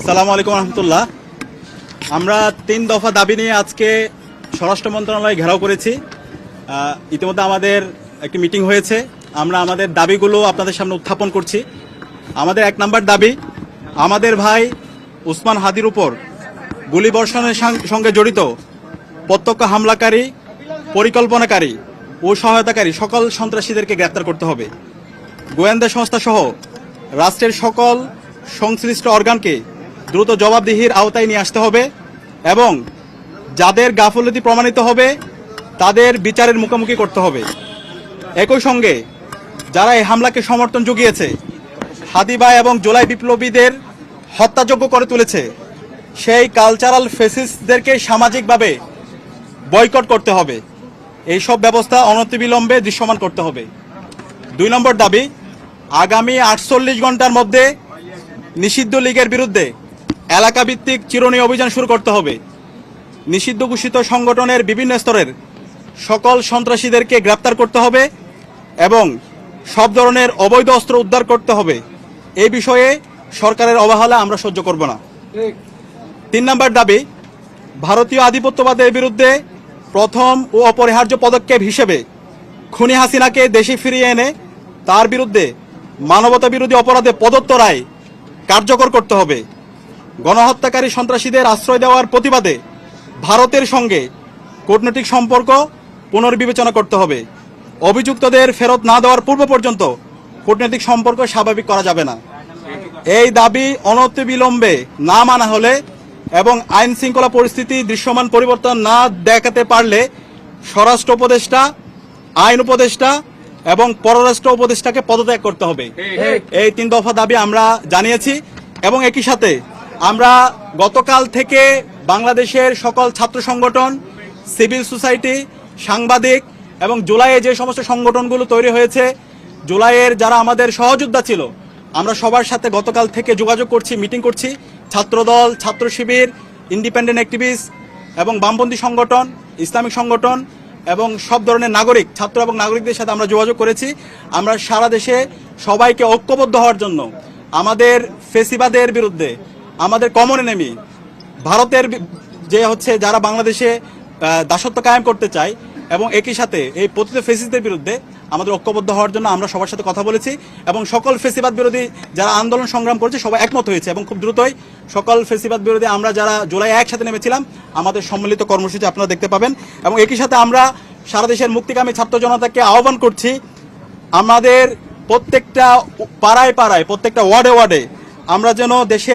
আসসালামু আলাইকুম রহমতুল্লাহ। আমরা 3 দফা দাবি নিয়ে আজকে স্বরাষ্ট্র মন্ত্রণালয় ঘেরাও করেছি। ইতিমধ্যে আমাদের একটি মিটিং হয়েছে। আমরা আমাদের দাবিগুলো আপনাদের সামনে উত্থাপন করছি। আমাদের 1 নম্বর দাবি, আমাদের ভাই উসমান হাদির উপর গুলিবর্ষণের সঙ্গে জড়িত প্রত্যক্ষ হামলাকারী, পরিকল্পনাকারী ও সহায়তাকারী সকল সন্ত্রাসীদেরকে গ্রেপ্তার করতে হবে। গোয়েন্দা সংস্থা সহ রাষ্ট্রের সকল সংশ্লিষ্ট অর্গানকে দ্রুত জবাবদিহির আওতায় নিয়ে আসতে হবে এবং যাদের গাফলতি প্রমাণিত হবে তাদের বিচারের মুখোমুখি করতে হবে। একই সঙ্গে যারা এই হামলাকে সমর্থন জুগিয়েছে, হাদি ভাই এবং জুলাই বিপ্লবীদের হত্যাযোগ্য করে তুলেছে, সেই কালচারাল ফেসিস্টদেরকে সামাজিকভাবে বয়কট করতে হবে। এই সব ব্যবস্থা অনতিবিলম্বে দৃশ্যমান করতে হবে। 2 নম্বর দাবি, আগামী 48 ঘন্টার মধ্যে নিষিদ্ধ লীগের বিরুদ্ধে এলাকাভিত্তিক চিরুনি অভিযান শুরু করতে হবে। নিষিদ্ধ ঘোষিত সংগঠনের বিভিন্ন স্তরের সকল সন্ত্রাসীদেরকে গ্রেপ্তার করতে হবে এবং সব ধরনের অবৈধ অস্ত্র উদ্ধার করতে হবে। এই বিষয়ে সরকারের অবহেলা আমরা সহ্য করব না। 3 নম্বর দাবি, ভারতীয় আধিপত্যবাদের বিরুদ্ধে প্রথম ও অপরিহার্য পদক্ষেপ হিসেবে খুনি হাসিনাকে দেশে ফিরিয়ে এনে তার বিরুদ্ধে মানবতা বিরোধী অপরাধে প্রদত্ত রায় কার্যকর করতে হবে। গণহত্যাকারী সন্ত্রাসীদের আশ্রয় দেওয়ার প্রতিবাদে ভারতের সঙ্গে কূটনৈতিক সম্পর্ক পুনর্বিবেচনা করতে হবে। অভিযুক্তদের ফেরত না দেওয়ার পূর্ব পর্যন্ত কূটনৈতিক সম্পর্ক স্বাভাবিক করা যাবে না। এই দাবি অনতিবিলম্বে না মানা হলে এবং আইন শৃঙ্খলা পরিস্থিতি দৃশ্যমান পরিবর্তন না দেখাতে পারলে স্বরাষ্ট্র উপদেষ্টা, আইন উপদেষ্টা এবং পররাষ্ট্র উপদেষ্টাকে পদত্যাগ করতে হবে। এই 3 দফা দাবি আমরা জানিয়েছি এবং একই সাথে আমরা গতকাল থেকে বাংলাদেশের সকল ছাত্র সংগঠন, সিভিল সোসাইটি, সাংবাদিক এবং জুলাইয়ে যে সমস্ত সংগঠনগুলো তৈরি হয়েছে, জুলাইয়ের যারা আমাদের সহযোদ্ধা ছিল, আমরা সবার সাথে গতকাল থেকে যোগাযোগ করছি, মিটিং করছি। ছাত্রদল, ছাত্র শিবির, ইন্ডিপেন্ডেন্ট অ্যাক্টিভিস্ট এবং বামপন্থী সংগঠন, ইসলামিক সংগঠন এবং সব ধরনের নাগরিক, ছাত্র এবং নাগরিকদের সাথে আমরা যোগাযোগ করেছি। আমরা সারা দেশে সবাইকে ঐক্যবদ্ধ হওয়ার জন্য আমাদের ফেসিবাদের বিরুদ্ধে, আমাদের কমন এনিমি ভারতের যে যারা বাংলাদেশে দাসত্ব কায়েম করতে চায় এবং একই সাথে এই পতিত ফেসিস্টদের বিরুদ্ধে আমাদের ঐক্যবদ্ধ হওয়ার জন্য আমরা সবার সাথে কথা বলেছি এবং সকল ফেসিবাদ বিরোধী যারা আন্দোলন সংগ্রাম করেছে সবাই একমত হয়েছে এবং খুব দ্রুতই সকল ফেসিবাদ বিরোধী আমরা যারা জুলাই একসাথে নেমেছিলাম আমাদের সম্মিলিত কর্মসূচি আপনারা দেখতে পাবেন। এবং একই সাথে আমরা সারা দেশের মুক্তিকামী ছাত্র জনতাকে আহ্বান করছি, আমাদের প্রত্যেকটা পাড়ায় পাড়ায়, প্রত্যেকটা ওয়ার্ডে ওয়ার্ডে আমরা যেন দেশে